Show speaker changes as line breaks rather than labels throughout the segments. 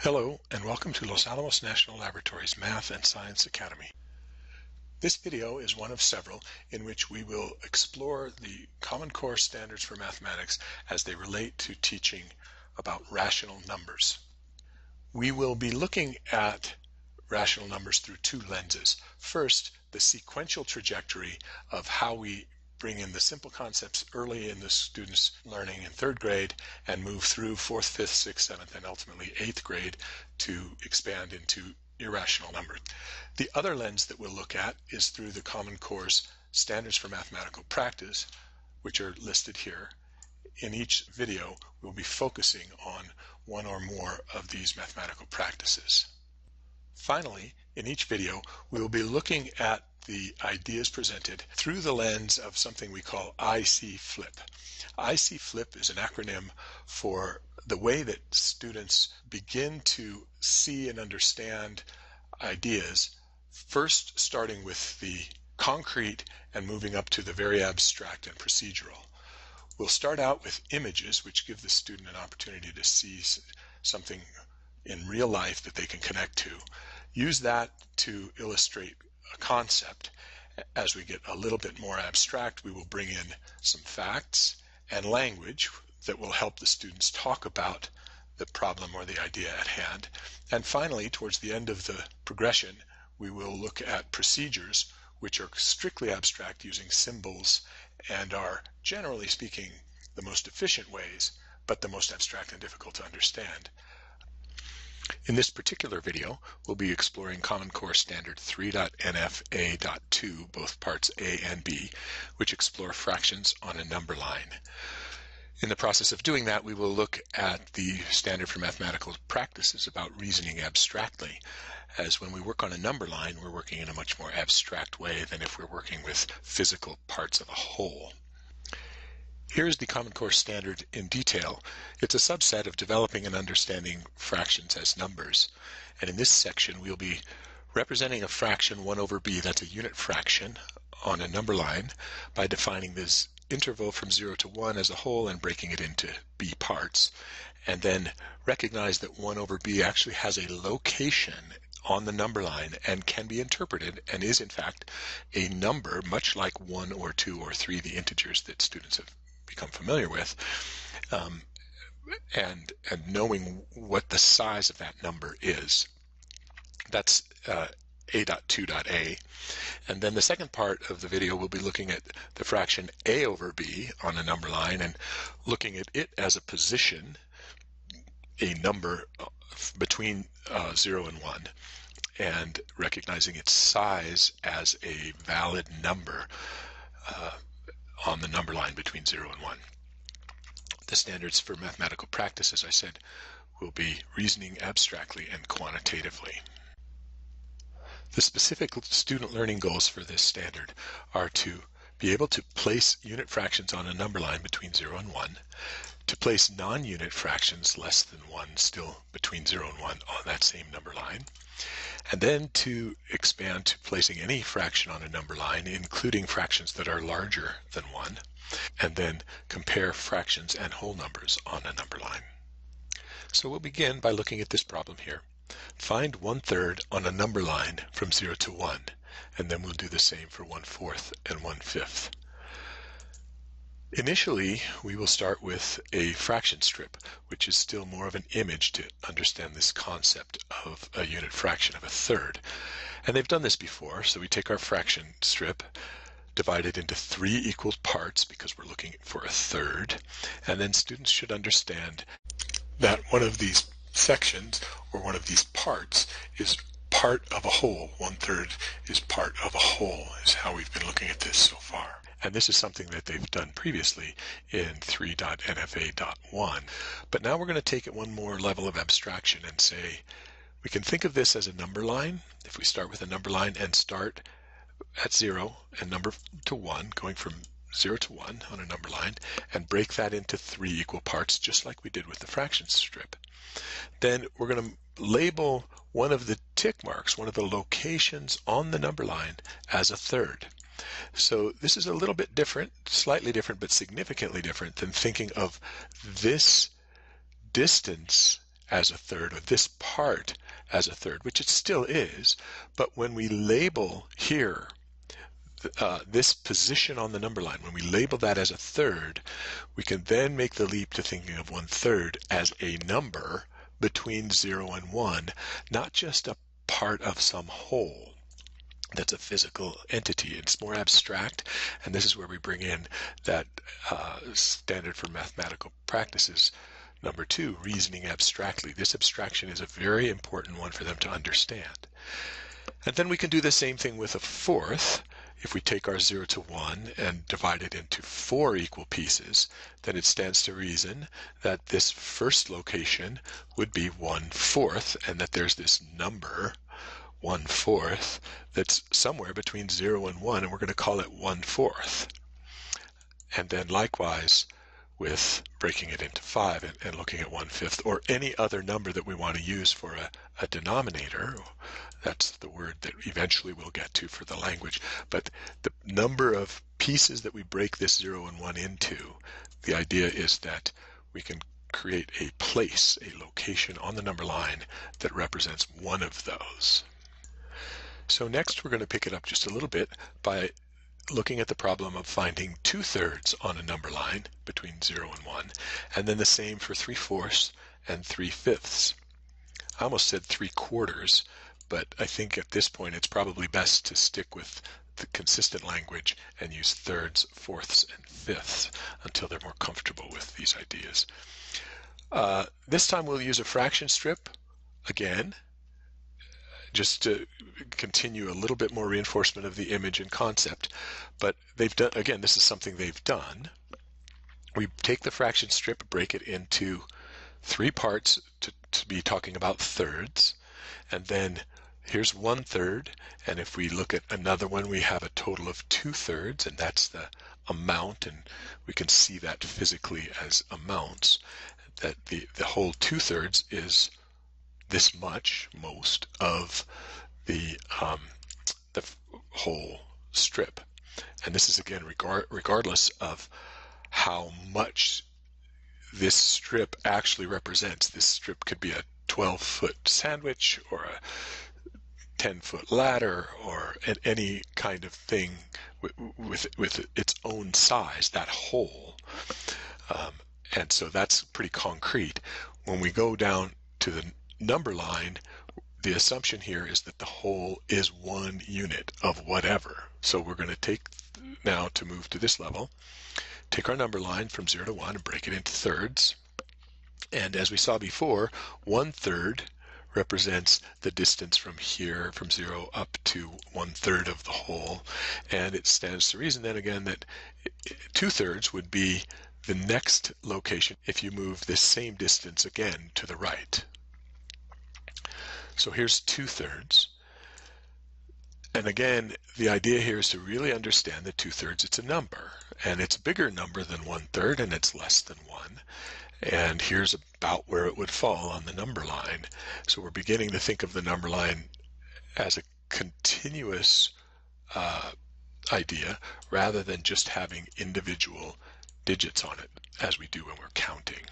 Hello and welcome to Los Alamos National Laboratory's Math and Science Academy. This video is one of several in which we will explore the Common Core standards for mathematics as they relate to teaching about rational numbers. We will be looking at rational numbers through two lenses. First, the sequential trajectory of how we bring in the simple concepts early in the students' learning in third grade and move through fourth, fifth, sixth, seventh, and ultimately eighth grade to expand into irrational numbers. The other lens that we'll look at is through the Common Core's standards for mathematical practice, which are listed here. In each video, we'll be focusing on one or more of these mathematical practices. Finally, in each video, we will be looking at the ideas presented through the lens of something we call IC Flip. IC Flip is an acronym for the way that students begin to see and understand ideas, first starting with the concrete and moving up to the very abstract and procedural. We'll start out with images, which give the student an opportunity to see something in real life that they can connect to. Use that to illustrate a concept. As we get a little bit more abstract, we will bring in some facts and language that will help the students talk about the problem or the idea at hand. And finally, towards the end of the progression, we will look at procedures which are strictly abstract using symbols and are, generally speaking, the most efficient ways, but the most abstract and difficult to understand. In this particular video, we'll be exploring Common Core Standard 3.NFA.2, both parts A and B, which explore fractions on a number line. In the process of doing that, we will look at the standard for mathematical practices about reasoning abstractly, as when we work on a number line, we're working in a much more abstract way than if we're working with physical parts of a whole. Here's the Common Core standard in detail. It's a subset of developing and understanding fractions as numbers. And in this section, we'll be representing a fraction 1 over b, that's a unit fraction, on a number line by defining this interval from 0 to 1 as a whole and breaking it into b parts. And then recognize that 1 over b actually has a location on the number line and can be interpreted and is in fact a number, much like 1 or 2 or 3, the integers that students have become familiar with, and knowing what the size of that number is. That's A.2.A. And then the second part of the video will be looking at the fraction a over b on a number line and looking at it as a position, a number between 0 and 1, and recognizing its size as a valid number on the number line between 0 and 1. The standards for mathematical practice, as I said, will be reasoning abstractly and quantitatively. The specific student learning goals for this standard are to be able to place unit fractions on a number line between 0 and 1, to place non-unit fractions less than 1 still between 0 and 1 on that same number line, and then to expand to placing any fraction on a number line, including fractions that are larger than 1, and then compare fractions and whole numbers on a number line. So we'll begin by looking at this problem here. Find 1/3 on a number line from 0 to 1, and then we'll do the same for 1/4 and 1/5. Initially, we will start with a fraction strip, which is still more of an image to understand this concept of a unit fraction of 1/3. And they've done this before, so we take our fraction strip, divide it into 3 equal parts because we're looking for 1/3, and then students should understand that one of these sections or one of these parts is part of a whole. 1/3 is part of a whole, is how we've been looking at this so far. And this is something that they've done previously in 3.NFA.1. But now we're going to take it one more level of abstraction and say, we can think of this as a number line. If we start with a number line and start at 0 and number to 1, going from 0 to 1 on a number line, and break that into 3 equal parts, just like we did with the fraction strip. Then we're going to label one of the tick marks, one of the locations on the number line, as 1/3. So this is a little bit different, slightly different, but significantly different than thinking of this distance as a third, or this part as a third, which it still is, but when we label here this position on the number line, when we label that as a third, we can then make the leap to thinking of 1/3 as a number between 0 and 1, not just a part of some whole that's a physical entity. It's more abstract, and this is where we bring in that standard for mathematical practices, number 2, reasoning abstractly. This abstraction is a very important one for them to understand. And then we can do the same thing with a fourth. If we take our 0 to 1 and divide it into 4 equal pieces, then it stands to reason that this first location would be 1/4, and that there's this number 1/4 that's somewhere between 0 and 1, and we're going to call it 1/4. And then likewise with breaking it into 5 and looking at 1/5, or any other number that we want to use for a denominator. That's the word that eventually we'll get to for the language. But the number of pieces that we break this 0 and 1 into, the idea is that we can create a place, a location on the number line that represents one of those. So next we're going to pick it up just a little bit by looking at the problem of finding 2/3 on a number line between 0 and 1, and then the same for 3/4 and 3/5. I almost said 3/4, but I think at this point it's probably best to stick with the consistent language and use thirds, fourths, and fifths until they're more comfortable with these ideas. This time we'll use a fraction strip again, just to continue a little bit more reinforcement of the image and concept. But they've done, again, this is something they've done. We take the fraction strip, break it into 3 parts to be talking about thirds, and then here's 1/3, and if we look at another one, we have a total of 2/3, and that's the amount, and we can see that physically as amounts, that the whole 2/3 is this much, most of the whole strip. And this is again regardless of how much this strip actually represents. This strip could be a 12-foot sandwich or a 10-foot ladder or any kind of thing with its own size, that whole. And so that's pretty concrete. When we go down to the number line, the assumption here is that the whole is 1 unit of whatever. So we're going to take now, to move to this level, take our number line from 0 to 1 and break it into thirds. And as we saw before, 1/3 represents the distance from here, from 0 up to 1/3 of the whole. And it stands to reason then again that 2/3 would be the next location if you move this same distance again to the right. So here's 2/3. And again, the idea here is to really understand that 2/3, it's a number, and it's a bigger number than 1/3, and it's less than 1. And here's about where it would fall on the number line. So we're beginning to think of the number line as a continuous idea rather than just having individual digits on it as we do when we're counting.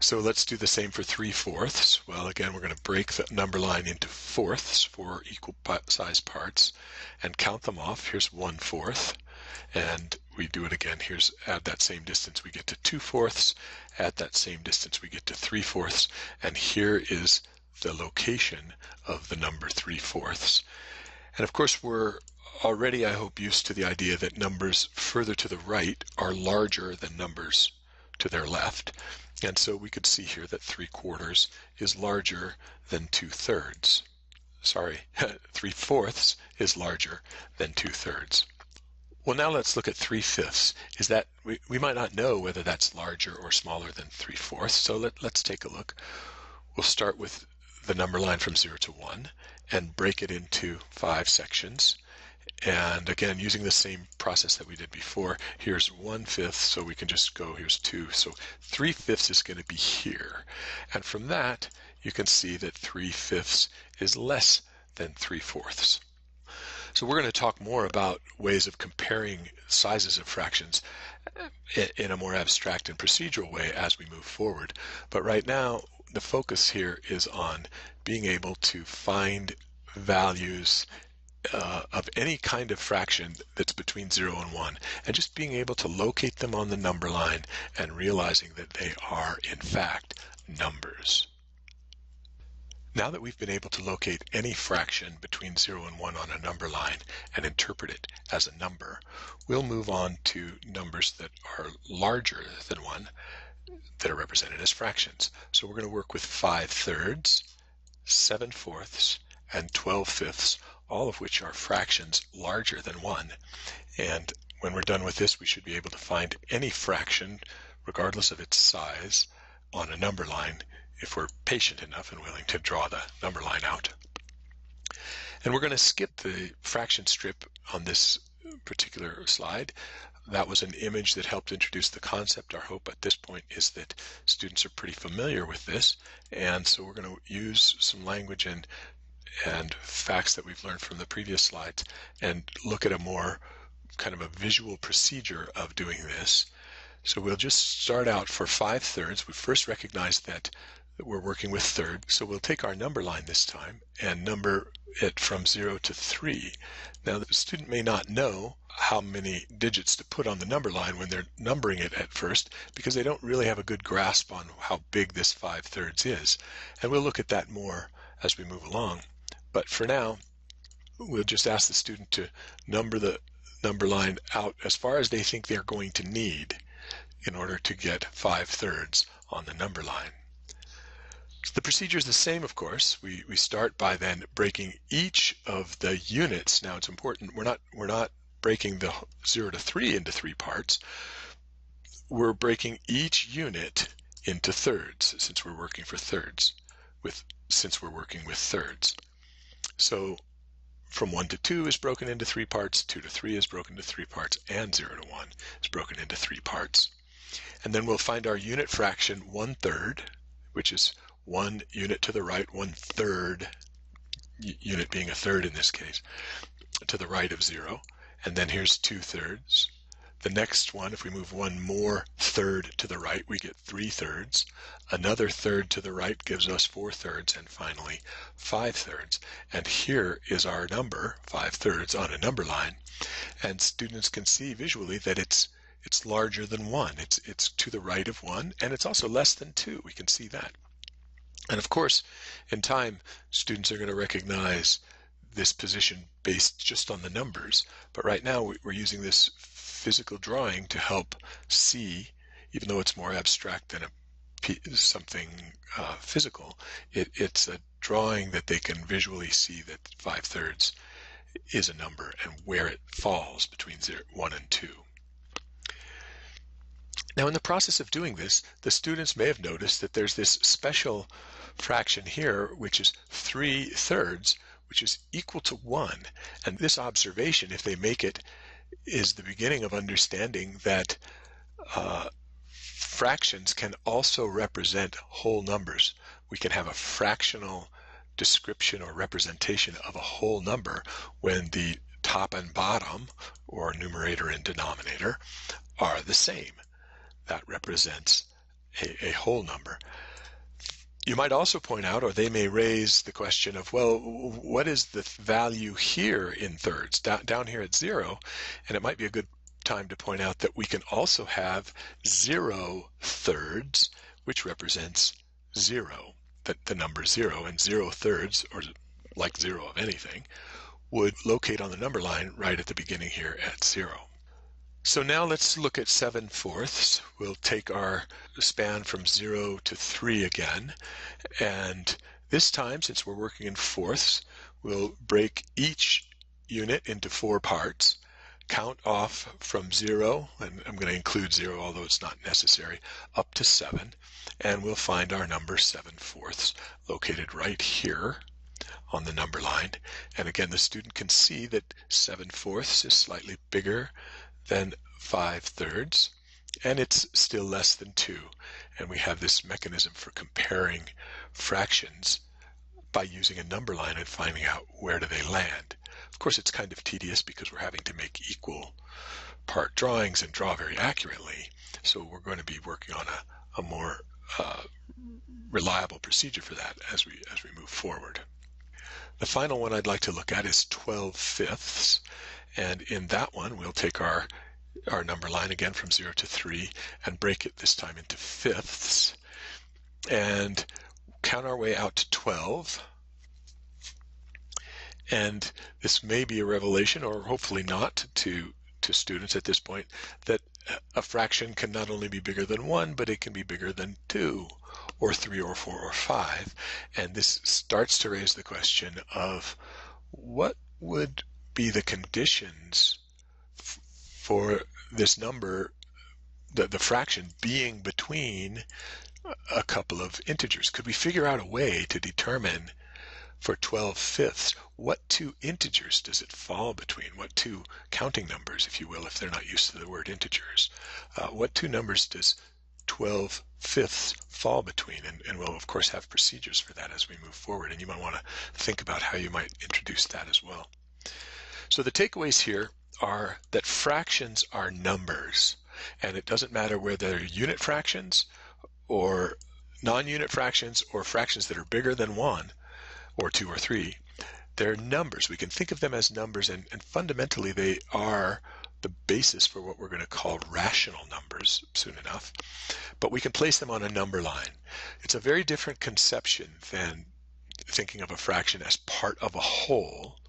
So let's do the same for 3/4. Well, again, we're going to break the number line into fourths, 4 equal size parts, and count them off. Here's 1/4, and we do it again. Here's, add that same distance, we get to 2/4. Add that same distance, we get to 3/4, and here is the location of the number 3/4. And of course, we're already, I hope, used to the idea that numbers further to the right are larger than numbers to their left. And so we could see here that 3/4 is larger than 2/3. Sorry, 3/4 is larger than 2/3. Well, now let's look at 3/5. Is that, we might not know whether that's larger or smaller than 3/4. So let's take a look. We'll start with the number line from 0 to 1 and break it into 5 sections. And again, using the same process that we did before, here's 1/5, so we can just go, here's 2. So 3/5 is going to be here. And from that, you can see that 3/5 is less than 3/4. So we're going to talk more about ways of comparing sizes of fractions in a more abstract and procedural way as we move forward. But right now, the focus here is on being able to find values of any kind of fraction that's between 0 and 1, and just being able to locate them on the number line and realizing that they are, in fact, numbers. Now that we've been able to locate any fraction between 0 and 1 on a number line and interpret it as a number, we'll move on to numbers that are larger than 1 that are represented as fractions. So we're going to work with 5/3, 7/4, and 12/5, all of which are fractions larger than 1. And when we're done with this, we should be able to find any fraction, regardless of its size, on a number line if we're patient enough and willing to draw the number line out. And we're going to skip the fraction strip on this particular slide. That was an image that helped introduce the concept. Our hope at this point is that students are pretty familiar with this, and so we're going to use some language and facts that we've learned from the previous slides and look at a more kind of a visual procedure of doing this. So we'll just start out for 5/3. We first recognize that we're working with thirds, so we'll take our number line this time and number it from 0 to 3. Now the student may not know how many digits to put on the number line when they're numbering it at first, because they don't really have a good grasp on how big this 5/3 is. And we'll look at that more as we move along. But for now, we'll just ask the student to number the number line out as far as they think they're going to need in order to get 5/3 on the number line. So the procedure is the same, of course. We start by then breaking each of the units. Now it's important, we're not breaking the 0 to 3 into 3 parts. We're breaking each unit into thirds, since we're working with thirds. So from 1 to 2 is broken into 3 parts, 2 to 3 is broken into 3 parts, and 0 to 1 is broken into 3 parts. And then we'll find our unit fraction 1/3, which is 1 unit to the right, 1/3, unit being a third in this case, to the right of 0. And then here's 2/3. The next one, if we move one more third to the right, we get 3/3. Another third to the right gives us 4/3, and finally 5/3. And here is our number, 5/3, on a number line. And students can see visually that it's larger than 1. It's to the right of 1, and it's also less than 2. We can see that. And of course, in time, students are going to recognize this position based just on the numbers. But right now, we're using this physical drawing to help see, even though it's more abstract than something physical, it's a drawing that they can visually see that 5/3 is a number and where it falls between 1 and 2. Now, in the process of doing this, the students may have noticed that there's this special fraction here, which is 3/3, which is equal to 1. And this observation, if they make it, is the beginning of understanding that fractions can also represent whole numbers. We can have a fractional description or representation of a whole number when the top and bottom, or numerator and denominator, are the same. That represents a whole number. You might also point out, or they may raise the question of, well, what is the value here in thirds, down here at 0? And it might be a good time to point out that we can also have 0/3, which represents 0, the number 0, and 0/3, or like 0 of anything, would locate on the number line right at the beginning here at 0. So now let's look at 7/4. We'll take our span from 0 to 3 again. And this time, since we're working in fourths, we'll break each unit into 4 parts, count off from 0, and I'm going to include 0, although it's not necessary, up to 7. And we'll find our number 7/4 located right here on the number line. And again, the student can see that 7/4 is slightly bigger than 5/3, and it's still less than 2. And we have this mechanism for comparing fractions by using a number line and finding out where do they land. Of course, it's kind of tedious because we're having to make equal part drawings and draw very accurately. So we're going to be working on a more reliable procedure for that as we move forward. The final one I'd like to look at is 12/5, and in that one we'll take our number line again from 0 to 3 and break it this time into fifths and count our way out to 12. And this may be a revelation, or hopefully not, to students at this point, that a fraction can not only be bigger than 1, but it can be bigger than 2, or 3, or 4, or 5. And this starts to raise the question of what would be the conditions for this number, the fraction, being between a couple of integers. Could we figure out a way to determine for 12/5 what two integers does it fall between? What two counting numbers, if you will, if they're not used to the word integers? What two numbers does 12/5 fall between? And we'll of course have procedures for that as we move forward, and you might want to think about how you might introduce that as well. So the takeaways here are that fractions are numbers, and it doesn't matter whether they're unit fractions or non-unit fractions or fractions that are bigger than 1 or 2 or 3. They're numbers. We can think of them as numbers, and fundamentally they are the basis for what we're going to call rational numbers soon enough. But we can place them on a number line. It's a very different conception than thinking of a fraction as part of a whole,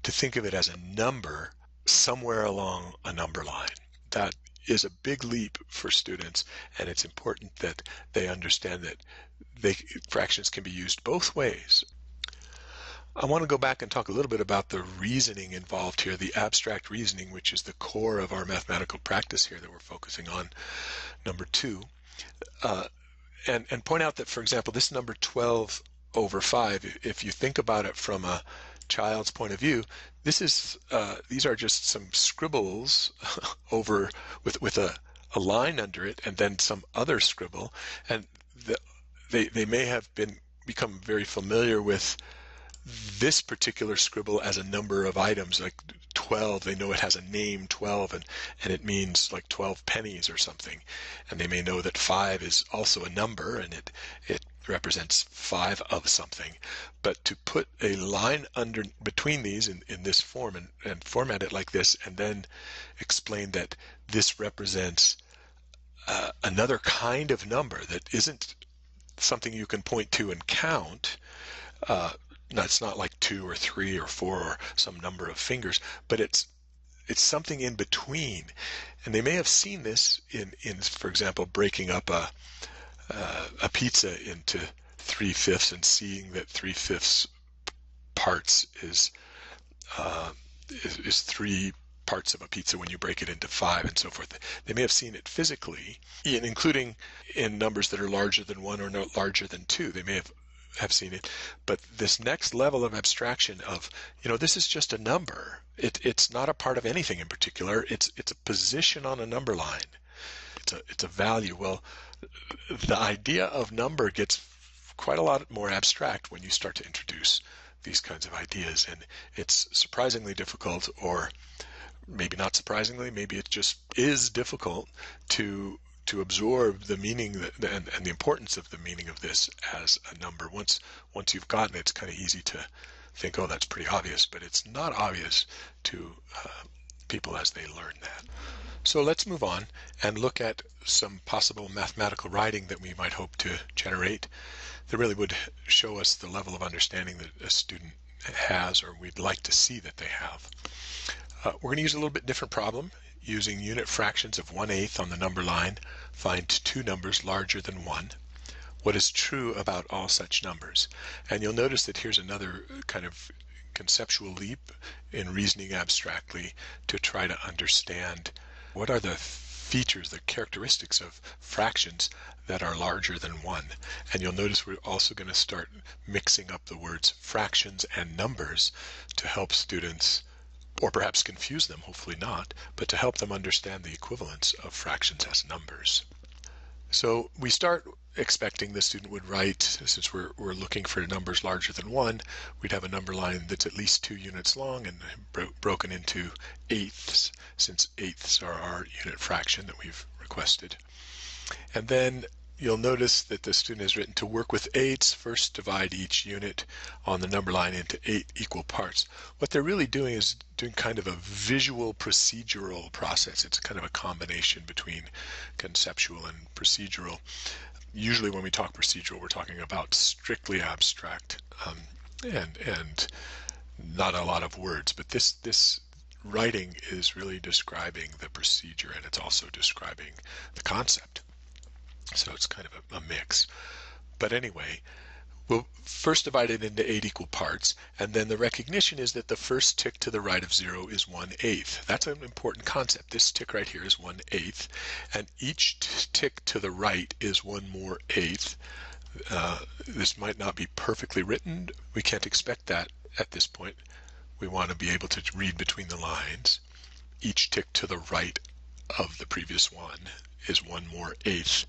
to think of it as a number somewhere along a number line. That is a big leap for students, and it's important that they understand that fractions can be used both ways. I want to go back and talk a little bit about the reasoning involved here, the abstract reasoning, which is the core of our mathematical practice here that we're focusing on, number 2. And point out that, for example, this number 12/5, if you think about it from a child's point of view, these are just some scribbles over with a line under it and then some other scribble, and they may have become very familiar with this particular scribble as a number of items, like 12. They know it has a name, 12, and it means like 12 pennies or something. And they may know that 5 is also a number, and it represents 5 of something. But to put a line between these in this form and format it like this, and then explain that this represents another kind of number that isn't something you can point to and count. It's not like 2 or 3 or 4 or some number of fingers, but it's something in between. And they may have seen this in for example, breaking up a pizza into 3/5 and seeing that 3/5 parts is 3 parts of a pizza when you break it into 5 and so forth. They may have seen it physically, including in numbers that are larger than 1 or no larger than 2. They may have seen it. But this next level of abstraction of, this is just a number. It's not a part of anything in particular. It's a position on a number line. It's a value. Well, the idea of number gets quite a lot more abstract when you start to introduce these kinds of ideas, and it's surprisingly difficult, or maybe not surprisingly, maybe it just is difficult to absorb the meaning and the importance of the meaning of this as a number. Once you've gotten it, it's kind of easy to think, oh, that's pretty obvious, but it's not obvious to people as they learn that. So let's move on and look at some possible mathematical writing that we might hope to generate that really would show us the level of understanding that a student has, or we'd like to see that they have. We're going to use a little bit different problem. Using unit fractions of 1/8 on the number line, find two numbers larger than 1. What is true about all such numbers? And you'll notice that here's another kind of conceptual leap in reasoning abstractly to try to understand what are the features, the characteristics of fractions that are larger than 1. And you'll notice we're also going to start mixing up the words fractions and numbers to help students, or perhaps confuse them, hopefully not, but to help them understand the equivalence of fractions as numbers. So we start expecting the student would write, since we're looking for numbers larger than 1, we'd have a number line that's at least 2 units long and broken into eighths, since eighths are our unit fraction that we've requested. And then you'll notice that the student has written, to work with eighths, first divide each unit on the number line into 8 equal parts. What they're really doing is doing kind of a visual procedural process. It's kind of a combination between conceptual and procedural. Usually when we talk procedural, we're talking about strictly abstract and not a lot of words, but this writing is really describing the procedure, and it's also describing the concept. So it's kind of a mix. But anyway, we'll first divide it into 8 equal parts, and then the recognition is that the first tick to the right of 0 is 1/8. That's an important concept. This tick right here is 1/8, and each tick to the right is 1 more eighth. This might not be perfectly written. We can't expect that at this point. We want to be able to read between the lines. Each tick to the right of the previous one is 1 more eighth,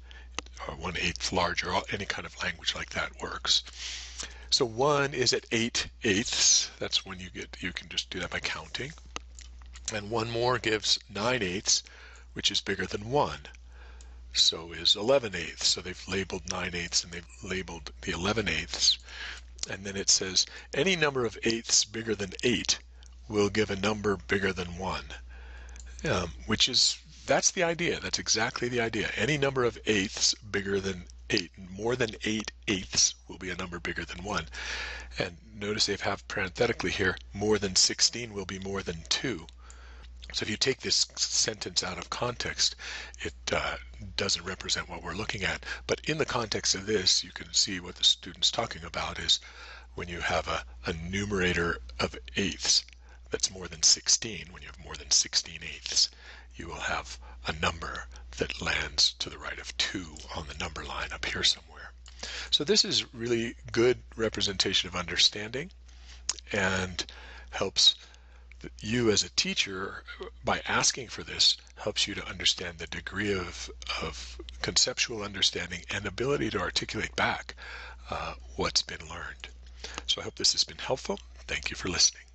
or 1/8 larger. Any kind of language like that works. So 1 is at 8/8. That's when you can just do that by counting. And 1 more gives 9/8, which is bigger than 1. So is 11/8. So they've labeled 9/8 and they've labeled the 11/8. And then it says any number of eighths bigger than 8 will give a number bigger than 1, that's the idea. That's exactly the idea. Any number of eighths bigger than 8, more than 8/8 will be a number bigger than 1. And notice they have parenthetically here, more than 16 will be more than 2. So if you take this sentence out of context, it doesn't represent what we're looking at. But in the context of this, you can see what the student's talking about is when you have a numerator of eighths that's more than 16, when you have more than 16/8, you will have a number that lands to the right of 2 on the number line up here somewhere. So this is really good representation of understanding, and helps you as a teacher, by asking for this, helps you to understand the degree of conceptual understanding and ability to articulate back what's been learned. So I hope this has been helpful. Thank you for listening.